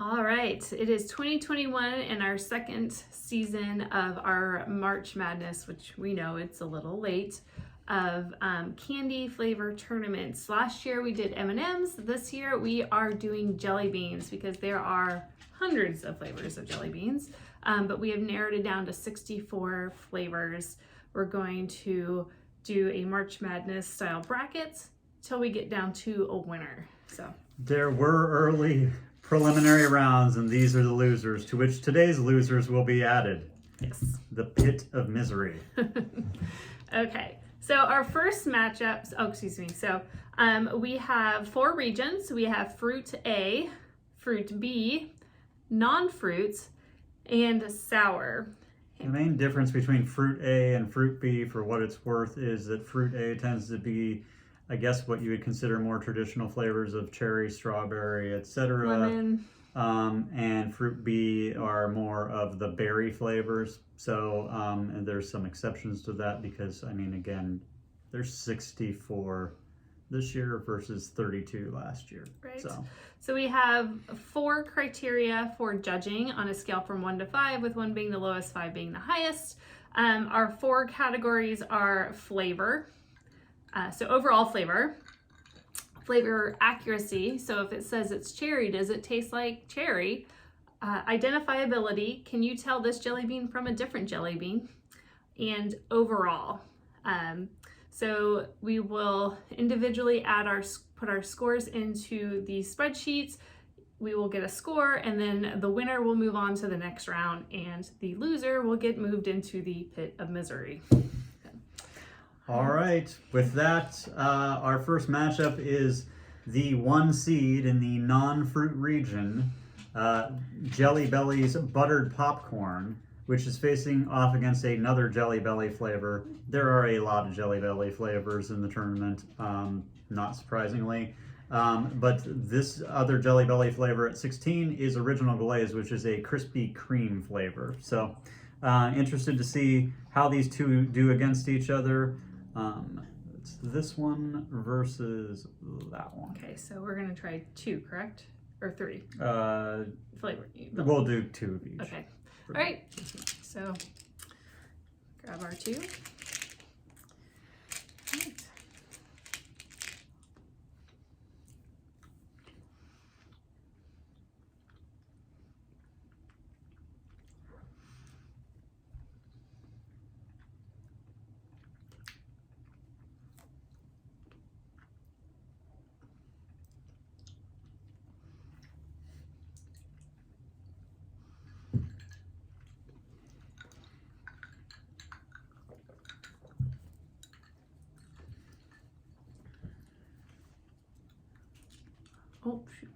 All right, it is 2021 and our second season of our March Madness, which we know it's a little late, of candy flavor tournaments. Last year we did M&Ms. This year we are doing jelly beans because there are hundreds of flavors of jelly beans, but we have narrowed it down to 64 flavors. We're going to do a March Madness style brackets till we get down to a winner. So there were early preliminary rounds, and these are the losers, to which today's losers will be added. Yes. The pit of misery. Okay, so our first matchups, So we have 4 regions. We have Fruit A, Fruit B, non-fruit, and sour. The main difference between Fruit A and Fruit B, for what it's worth, is that Fruit A tends to be, I guess, what you would consider more traditional flavors of cherry, strawberry, etc. Lemon. And Fruit B are more of the berry flavors. So, and there's some exceptions to that because, I mean, again, there's 64 this year versus 32 last year. Right. So we have 4 criteria for judging on a scale from 1 to 5, with 1 being the lowest, 5 being the highest. Our 4 categories are flavor. So overall flavor accuracy, so if it says it's cherry, does it taste like cherry? Identifiability, can you tell this jelly bean from a different jelly bean? And overall. So we will individually put our scores into the spreadsheets. We will get a score, and then the winner will move on to the next round, and the loser will get moved into the pit of misery. All right, with that, our first matchup is the 1 seed in the non-fruit region, Jelly Belly's Buttered Popcorn, which is facing off against another Jelly Belly flavor. There are a lot of Jelly Belly flavors in the tournament, not surprisingly. But this other Jelly Belly flavor at 16 is Original Glaze, which is a Krispy Kreme flavor. So, interested to see how these two do against each other. It's this one versus that one. Okay, so we're gonna try 2, correct? Or 3? Flavor. We'll do 2 of each. Okay. All right. So grab our 2. All right. Oh, shoot.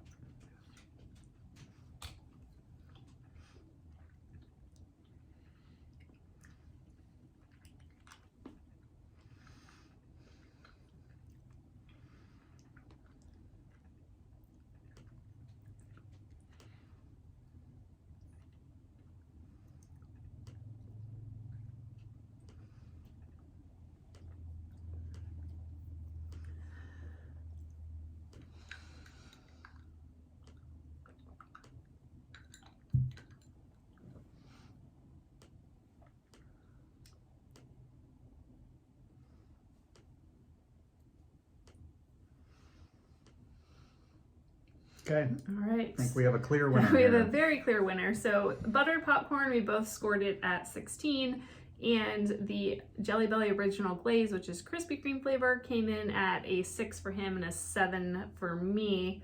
Okay. All right. I think we have a clear winner. We have here. a very clear winner. So Buttered Popcorn, we both scored it at 16, and the Jelly Belly Original Glaze, which is Krispy Kreme flavor, came in at a 6 for him and a 7 for me.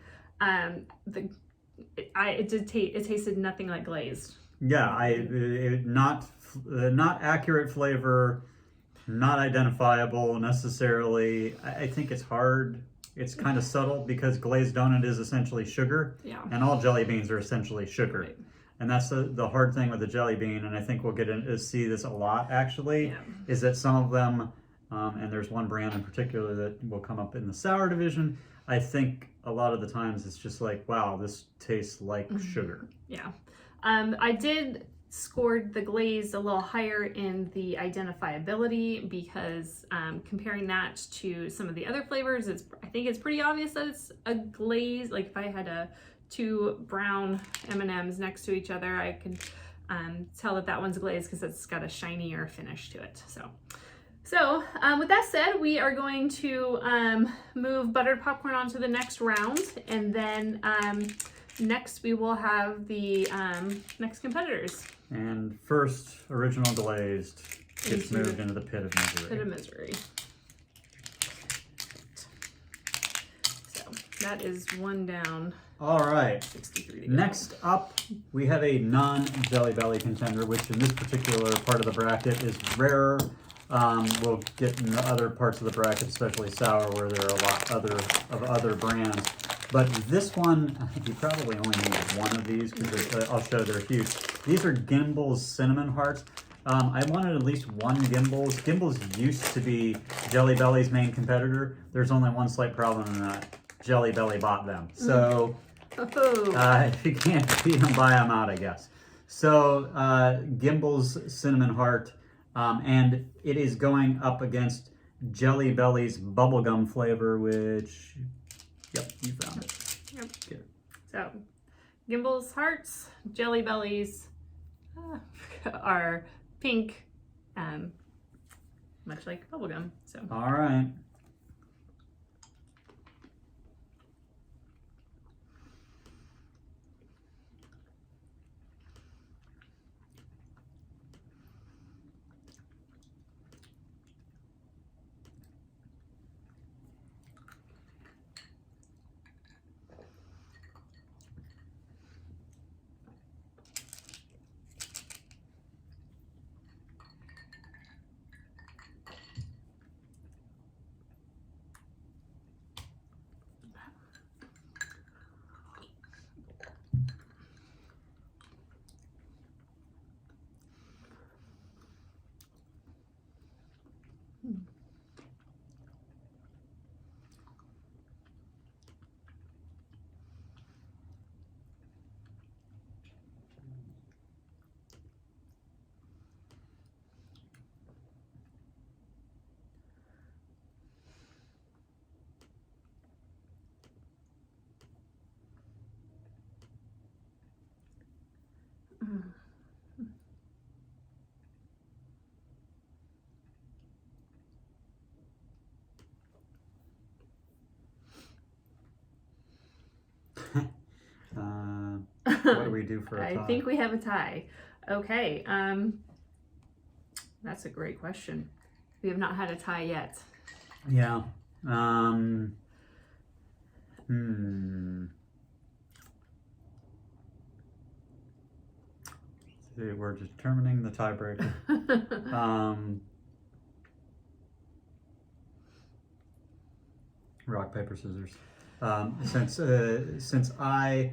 It tasted nothing like glazed. Yeah, not accurate flavor, not identifiable necessarily. I think it's hard. It's kind of subtle because glazed donut is essentially sugar, and all jelly beans are essentially sugar. Right. And that's the hard thing with the jelly bean, and I think we'll get to see this a lot actually, is that some of them, and there's one brand in particular that will come up in the sour division, I think a lot of the times it's just like, wow, this tastes like sugar. Yeah. I did scored the glazed a little higher in the identifiability because comparing that to some of the other flavors, I think it's pretty obvious that it's a glaze. Like if I had two brown M&Ms next to each other, I could tell that one's glazed because it's got a shinier finish to it. So with that said, we are going to move buttered popcorn on to the next round, and then next we will have the next competitors. And first, original glazed gets Into moved into the pit of misery. Pit of misery. So that is one down. All right. 63 to go. Next up, we have a non-Jelly Belly contender, which in this particular part of the bracket is rarer. We'll get in the other parts of the bracket, especially sour, where there are a lot of other brands. But this one, I think you probably only need one of these because I'll show they're huge. These are Gimbals Cinnamon Hearts. I wanted at least one Gimbals. Gimbals used to be Jelly Belly's main competitor. There's only one slight problem in that. Jelly Belly bought them. So if you can't beat them, buy them out, I guess. So Gimbals Cinnamon Heart, and it is going up against Jelly Belly's bubblegum flavor, which, yep, you found it. Yep. Good. So Gimbals Hearts, Jelly Bellies are pink, much like bubblegum. So All right. What do we do for a tie? I think we have a tie. Okay, that's a great question. We have not had a tie yet. Yeah. See, we're determining the tiebreaker. Rock, paper, scissors. Since I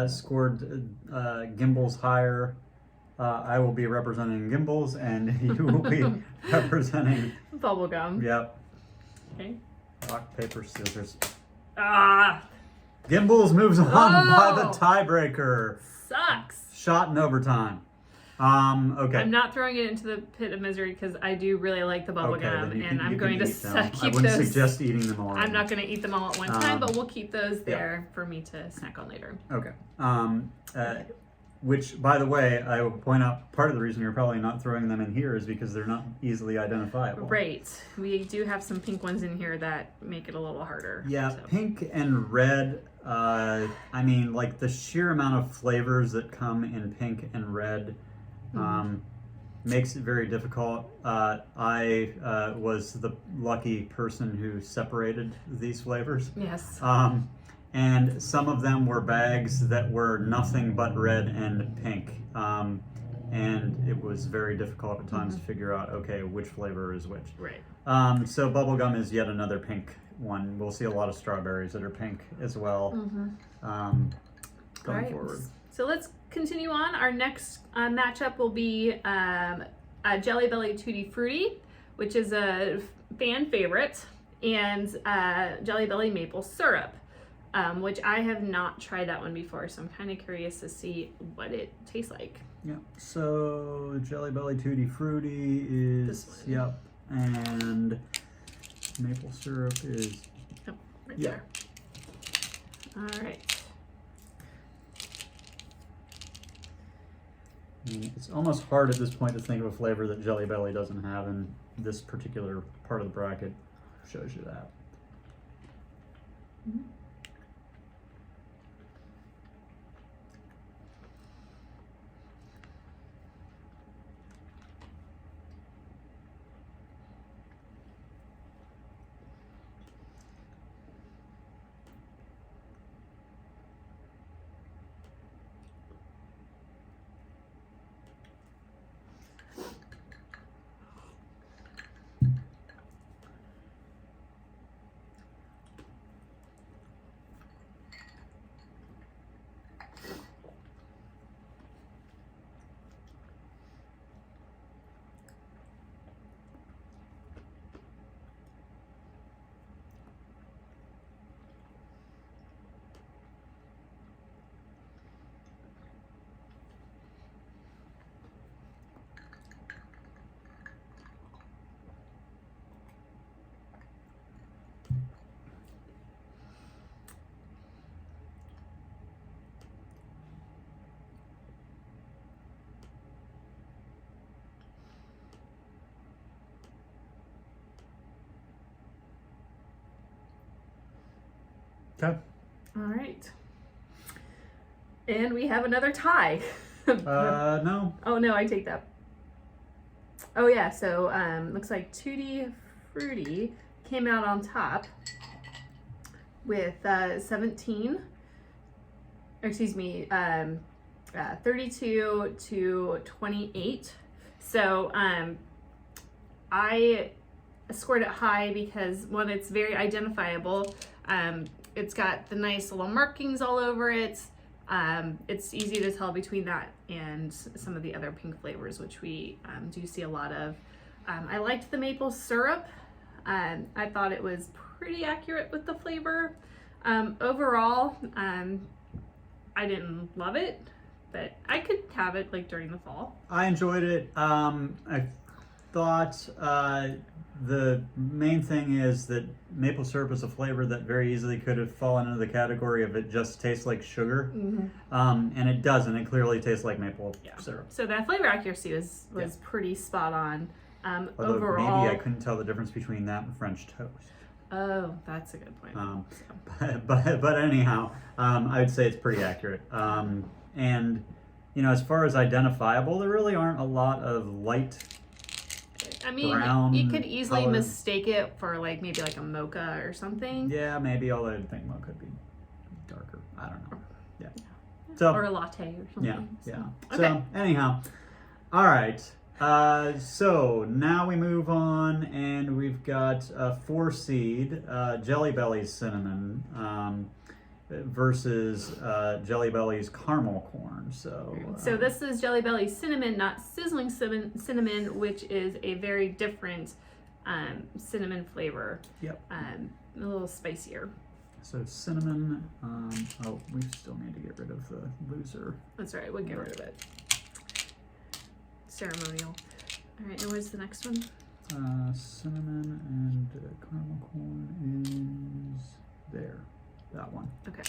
scored Gimbals higher, I will be representing Gimbals, and you will be representing Bubblegum. Yep. Okay. Rock, paper, scissors. Ah, Gimbals moves on by the Oh. tiebreaker. sucks. Shot in overtime. Okay. I'm not throwing it into the pit of misery because I do really like the bubblegum, then you and can- I'm you going can to eat them. I keep wouldn't those. suggest eating them all. I'm not going to eat them all at one time, but Um, we'll keep those there for me to snack on later. Okay. Which, by the way, I will point out part of the reason you're probably not throwing them in here is because they're not easily identifiable. Right. We do have some pink ones in here that make it a little harder. Yeah, so. pink and red. I mean, like the sheer amount of flavors that come in pink and red makes it very difficult. I was the lucky person who separated these flavors. Yes. And some of them were bags that were nothing but red and pink. And it was very difficult at times to figure out, okay, which flavor is which. Right. So bubblegum is yet another pink one. We'll see a lot of strawberries that are pink as well going Right. forward. So let's continue on. Our next matchup will be a Jelly Belly Tutti Frutti, which is a fan favorite, and Jelly Belly Maple Syrup. which I have not tried that one before, so I'm kind of curious to see what it tastes like. Yep. So Jelly Belly Tutti Frutti is This one. yep, and maple syrup is Right Yeah. there. All right. It's almost hard at this point to think of a flavor that Jelly Belly doesn't have, and this particular part of the bracket shows you that. Mhm. Okay. All right. And we have another tie. No. Oh no, I take that. Oh yeah, so looks like Tutti Frutti came out on top with 17, or excuse me, 32 to 28. So I scored it high because one, it's very identifiable. It's got the nice little markings all over it. It's easy to tell between that and some of the other pink flavors, which we do see a lot of. I liked the maple syrup. I thought it was pretty accurate with the flavor. Overall, I didn't love it, but I could have it like during the fall. I enjoyed it. I thought the main thing is that maple syrup is a flavor that very easily could have fallen into the category of it just tastes like sugar. And it doesn't. It clearly tastes like maple syrup. So that flavor accuracy was pretty spot on. Although Overall, maybe I couldn't tell the difference between that and French toast. Oh, that's a good point. But anyhow, I would say it's pretty accurate. And you know, as far as identifiable, there really aren't a lot of light. I mean, brown you could easily color. mistake it for like maybe like a mocha or something. Yeah, maybe. Although I think mocha could be darker. I don't know. Yeah. So Or a latte or something. yeah, so. yeah. Okay. So anyhow, all right. So now we move on, and we've got a 4 seed Jelly Belly's cinnamon versus Jelly Belly's caramel corn. So This is Jelly Belly cinnamon, not sizzling cinnamon, which is a very different cinnamon flavor. Yep. A little spicier. So cinnamon. Oh, we still need to get rid of the loser. That's right. We'll get rid of it. Ceremonial. All right. And what's the next one? Cinnamon and caramel corn is there. That one. Okay.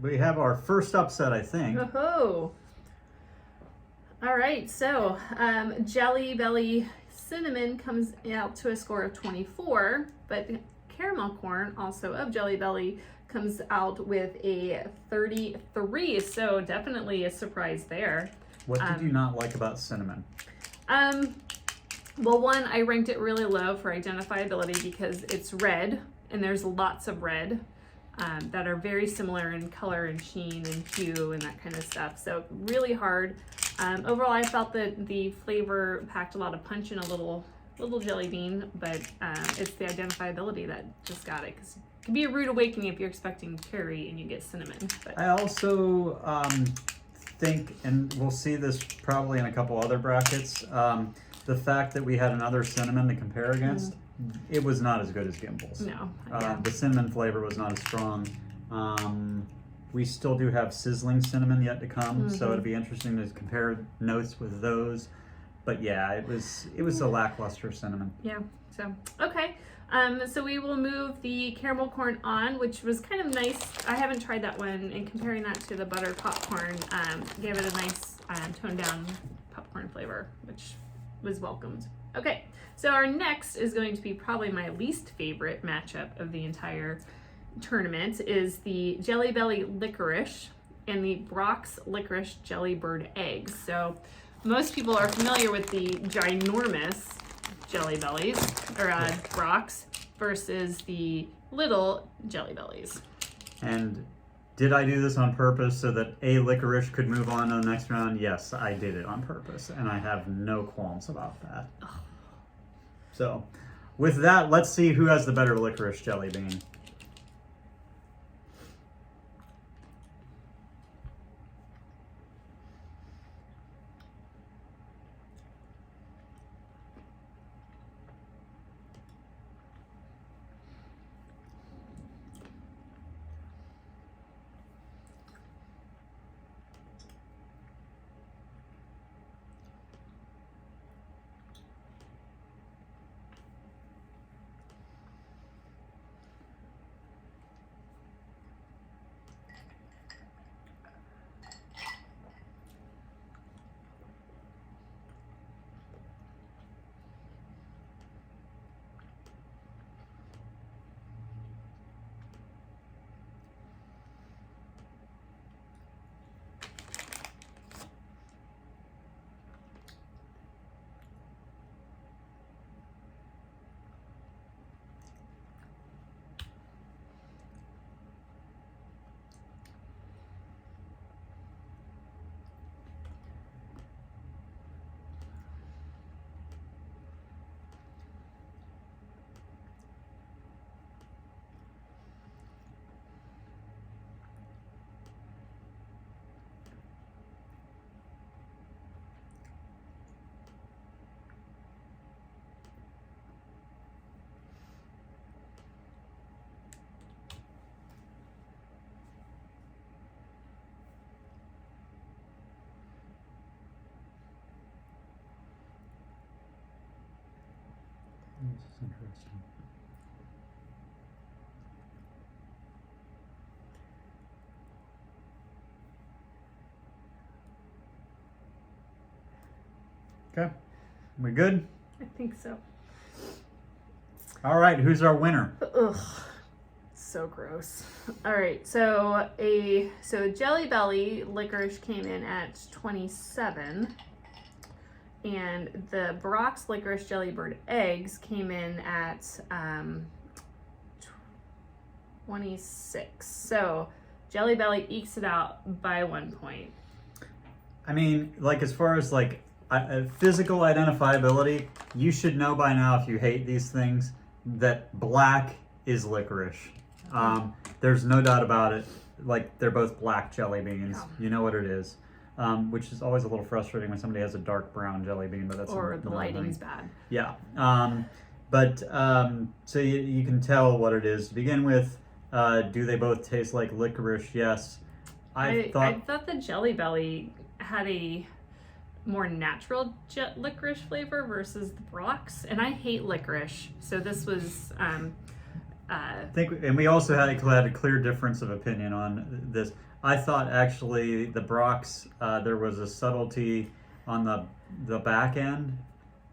We have our first upset, I think. Oh. All right, so Jelly Belly Cinnamon comes out to a score of 24, but Caramel Corn, also of Jelly Belly, comes out with a 33. So definitely a surprise there. What did you not like about cinnamon? Well, one, I ranked it really low for identifiability because it's red, and there's lots of red that are very similar in color and sheen and hue and that kind of stuff. So really hard. Overall, I felt that the flavor packed a lot of punch in a little jelly bean, but it's the identifiability that just got it, because it can be a rude awakening if you're expecting cherry and you get cinnamon. But I also think, and we'll see this probably in a couple other brackets, the fact that we had another cinnamon to compare against, it was not as good as Gimbel's. no, yeah. The cinnamon flavor was not as strong. We still do have sizzling cinnamon yet to come, so it'd be interesting to compare notes with those. But yeah, it was a lackluster cinnamon. Yeah. So okay. So we will move the caramel corn on, which was kind of nice. I haven't tried that one, and comparing that to the butter popcorn gave it a nice toned down popcorn flavor, which was welcomed. Okay. So our next is going to be probably my least favorite matchup of the entire tournament, is the Jelly Belly Licorice and the Brock's Licorice Jelly Bird Eggs. So most people are familiar with the ginormous Jelly Bellies, or Brock's, versus the little Jelly Bellies. And did I do this on purpose so that a licorice could move on to the next round? Yes, I did it on purpose, and I have no qualms about that. So, with that, let's see who has the better licorice jelly bean. This is interesting. Okay, we good? I think so. All right, who's our winner? Ugh, so gross. All right, so Jelly Belly Licorice came in at 27, and the Brock's Licorice Jelly Bird Eggs came in at 26. So Jelly Belly ekes it out by 1 point. I mean, like, as far as like physical identifiability, you should know by now, if you hate these things, that black is licorice. There's no doubt about it. Like, they're both black jelly beans. Yeah. You know what it is. Which is always a little frustrating when somebody has a dark brown jelly bean, but that's Or the another lighting's thing. bad. Yeah. So you can tell what it is to begin with. Do they both taste like licorice? Yes. I thought the Jelly Belly had a more natural licorice flavor versus the Brock's, and I hate licorice, so this was I think, and we also had a clear difference of opinion on this. I thought actually the Brock's there was a subtlety on the back end,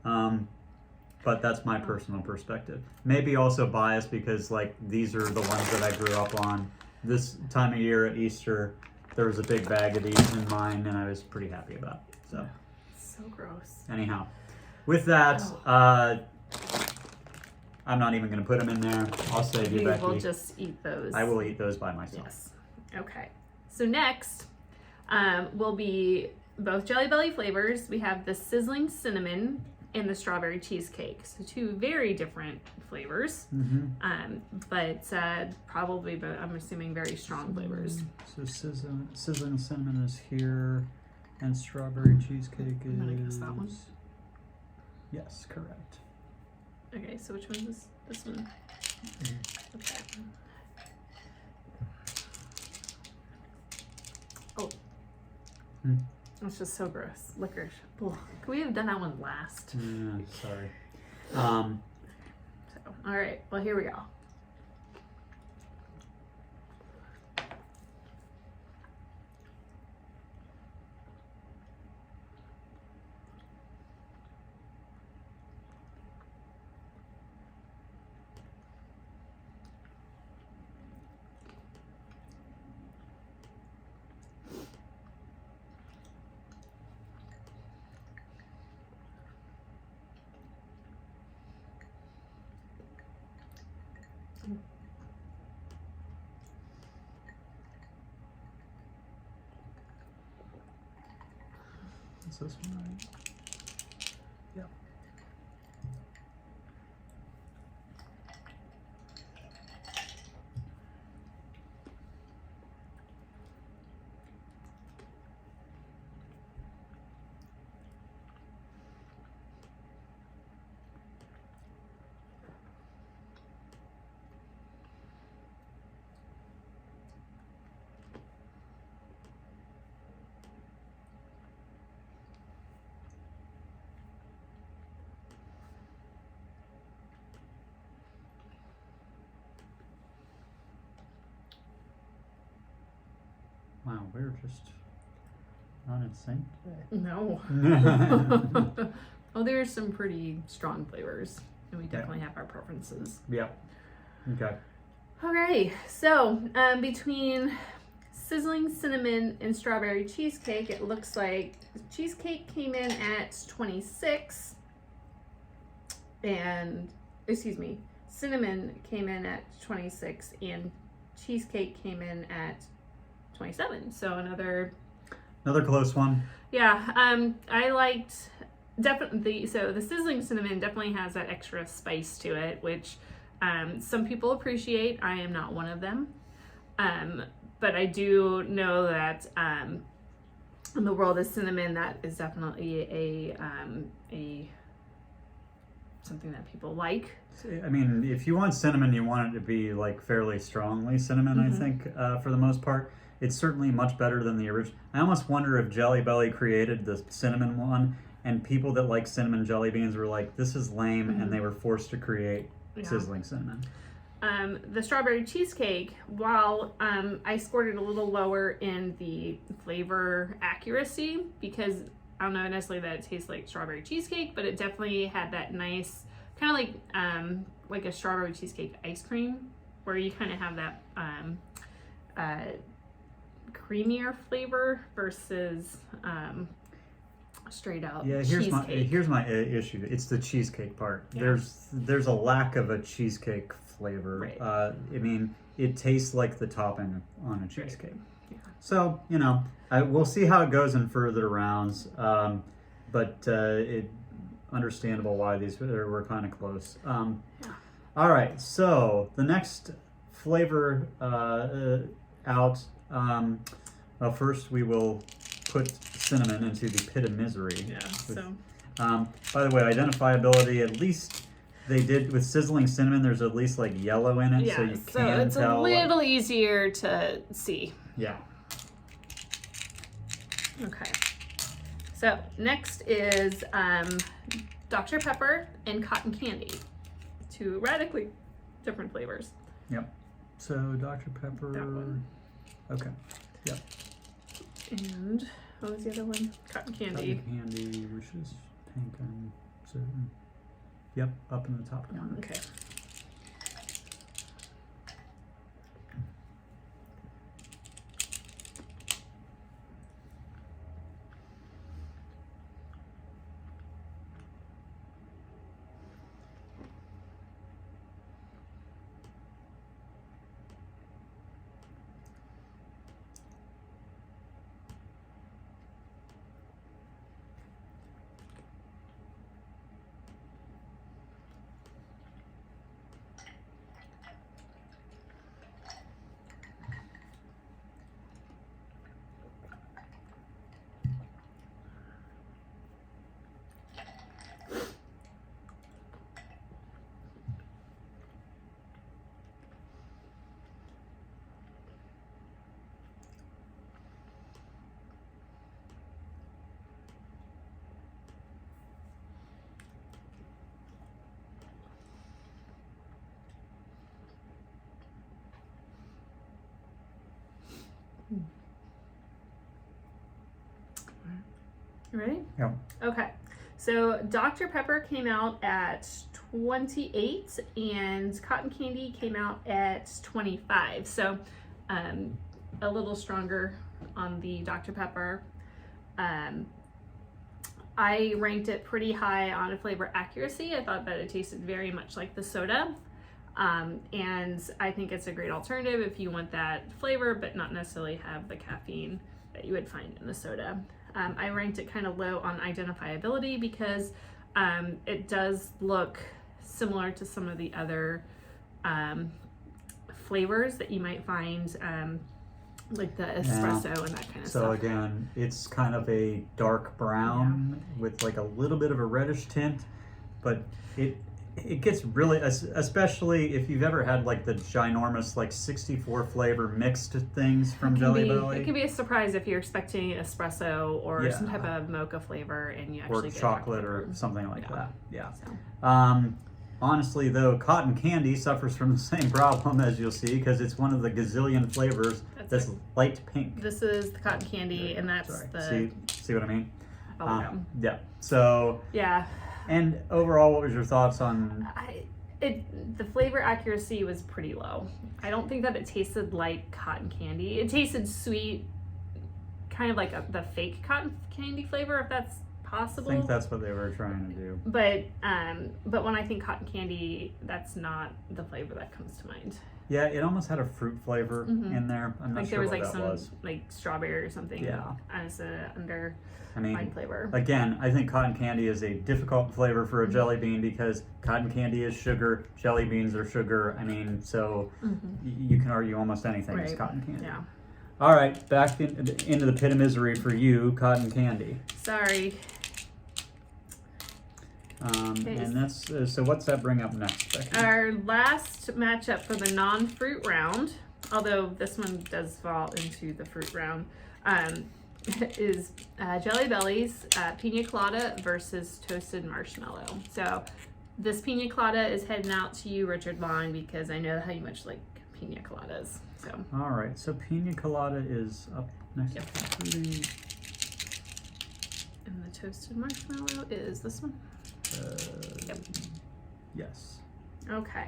but that's my personal perspective. Maybe also biased because like these are the ones that I grew up on. This time of year at Easter, there was a big bag of these in mine, and I was pretty happy about it. So, So gross. anyhow, with that, I'm not even going to put them in there. I'll save you, We Becky. will just eat those. I will eat those by myself. Yes. Okay. So next will be both Jelly Belly flavors. We have the sizzling cinnamon and the strawberry cheesecake. So two very different flavors, but probably, I'm assuming, very strong flavors. So sizzling cinnamon is here, and strawberry cheesecake is. I'm gonna guess that one. Yes, correct. Okay, so which one is this one? Okay. Oh. It's just so gross. Licorice. Ugh. Could we have done that one last? Yeah, sorry. So, all right. Well, here we go. Is this one right? Yep. Wow, we're just not in sync No. today. Well, there's some pretty strong flavors, and we definitely have our preferences. Yep. Okay. Okay, so between sizzling cinnamon and strawberry cheesecake, it looks like cheesecake came in at 26, and cinnamon came in at 26, and cheesecake came in at 27. So another close one. Yeah, I liked definitely. So the sizzling cinnamon definitely has that extra spice to it, which some people appreciate. I am not one of them, but I do know that in the world of cinnamon, that is definitely a something that people like. I mean, if you want cinnamon, you want it to be like fairly strongly cinnamon. I think for the most part. It's certainly much better than the original. I almost wonder if Jelly Belly created the cinnamon one, and people that like cinnamon jelly beans were like, "This is lame," and they were forced to create sizzling cinnamon. The strawberry cheesecake, while I scored it a little lower in the flavor accuracy, because I don't know necessarily that it tastes like strawberry cheesecake, but it definitely had that nice kind of like a strawberry cheesecake ice cream, where you kind of have that creamier flavor versus straight out cheesecake. Here's my issue. It's the cheesecake part. Yeah. There's a lack of a cheesecake flavor. Right. I mean, it tastes like the topping on a cheesecake. Right. Yeah. So we'll see how it goes in further rounds. But it understandable why these were kind of close. All right. So the next flavor out. Well, first we will put cinnamon into the pit of misery. Yeah. So. By the way, identifiability, at least they did with sizzling cinnamon, there's at least like yellow in it, Yeah. so you So can it's tell. a little easier to see. Yeah. Okay. So next is Dr. Pepper and cotton candy, two radically different flavors. So Dr. Pepper. That one. Okay. And what was the other one? Cotton candy. Cotton candy, which is pink and certain. Yep, up in the top corner. Okay. You ready? Yeah. Okay. So Dr. Pepper came out at 28 and cotton candy came out at 25. So a little stronger on the Dr. Pepper. I ranked it pretty high on flavor accuracy. I thought that it tasted very much like the soda. And I think it's a great alternative if you want that flavor, but not necessarily have the caffeine that you would find in the soda. I ranked it kind of low on identifiability because it does look similar to some of the other flavors that you might find, like the espresso and that kind of So stuff. again, it's kind of a dark brown with like a little bit of a reddish tint, but it gets really, especially if you've ever had like the ginormous like 64 flavor mixed things from Jelly Belly. It could be a surprise if you're expecting espresso or Yeah. some type of mocha flavor and you actually Or get chocolate or flavor. something like Yeah. that. Yeah. So, Honestly, though, cotton candy suffers from the same problem as you'll see because it's one of the gazillion flavors that's right. light pink. This is the cotton candy and that's Sorry. the See what I mean? bubblegum. Yeah. So, Yeah. and overall, what was your thoughts on? The flavor accuracy was pretty low. I don't think that it tasted like cotton candy. It tasted sweet, kind of like the fake cotton candy flavor, if that's I possible. think that's what they were trying to do. But when I think cotton candy, that's not the flavor that comes to mind. Yeah, it almost had a fruit flavor Mhm. in there. I'm not Like sure there was what like that some was. like strawberry or something Yeah. as a underlying I mean, flavor. again, I think cotton candy is a difficult flavor for a jelly bean because cotton candy is sugar, jelly beans are sugar. I mean, so you can argue almost anything is Right. cotton candy. Yeah. All right, back into the pit of misery for you, cotton candy. Sorry. Okay. And that's so. What's that bring up next, Becky? Our last matchup for the non-fruit round, although this one does fall into the fruit round, is Jelly Belly's Pina Colada versus Toasted Marshmallow. So this Pina Colada is heading out to you, Richard Long, because I know how you much like Pina Coladas. So All right, so Pina Colada is up next. Yep. to fruity. and the Toasted Marshmallow is this one. Yep. Yes. Okay.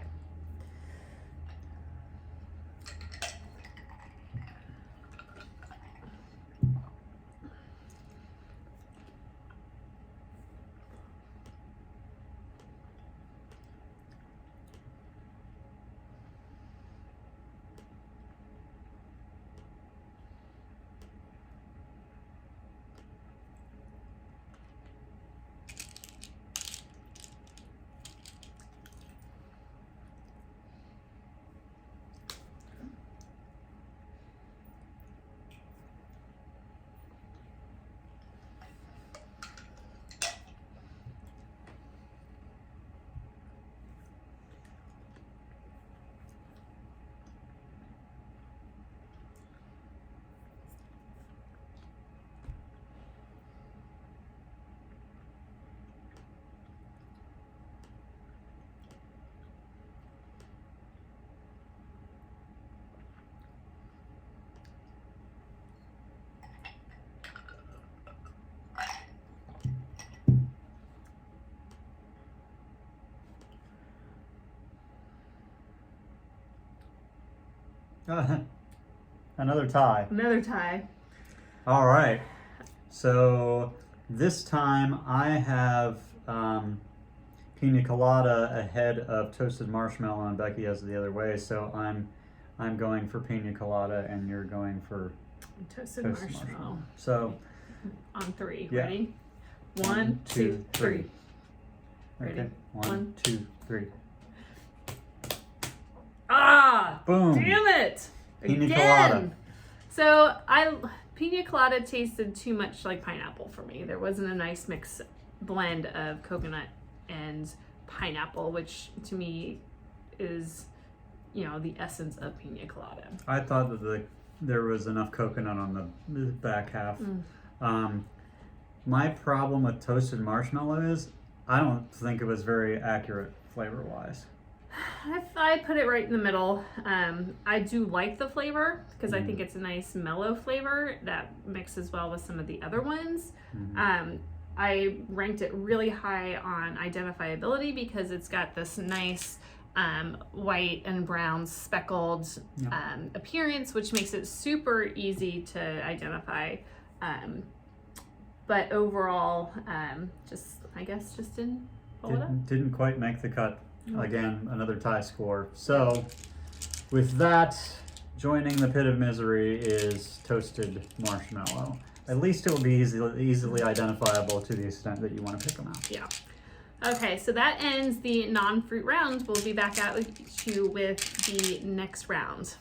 Another tie. Another tie. All right. So this time I have pina colada ahead of toasted marshmallow, and Becky has it the other way. So I'm going for pina colada, and you're going for Toasted toasted marshmallow. So On 3. Yeah. Ready? 1, 2, 3. Ready? okay. 1, 2, 3. Ah! Boom. Damn it! Pina Again! colada. So pina colada tasted too much like pineapple for me. There wasn't a nice mix blend of coconut and pineapple, which to me is, the essence of pina colada. I thought that there was enough coconut on the back half. My problem with toasted marshmallow is I don't think it was very accurate flavor-wise. I put it right in the middle. I do like the flavor because I think it's a nice mellow flavor that mixes well with some of the other ones. I ranked it really high on identifiability because it's got this nice white and brown speckled appearance, which makes it super easy to identify. But overall, I guess just didn't pull it up. Didn't quite make the cut. Again, another tie score. So, with that, joining the pit of misery is toasted marshmallow. At least it will be easily identifiable to the extent that you want to pick them out. Yeah. Okay, so that ends the non-fruit round. We'll be back out with you with the next round.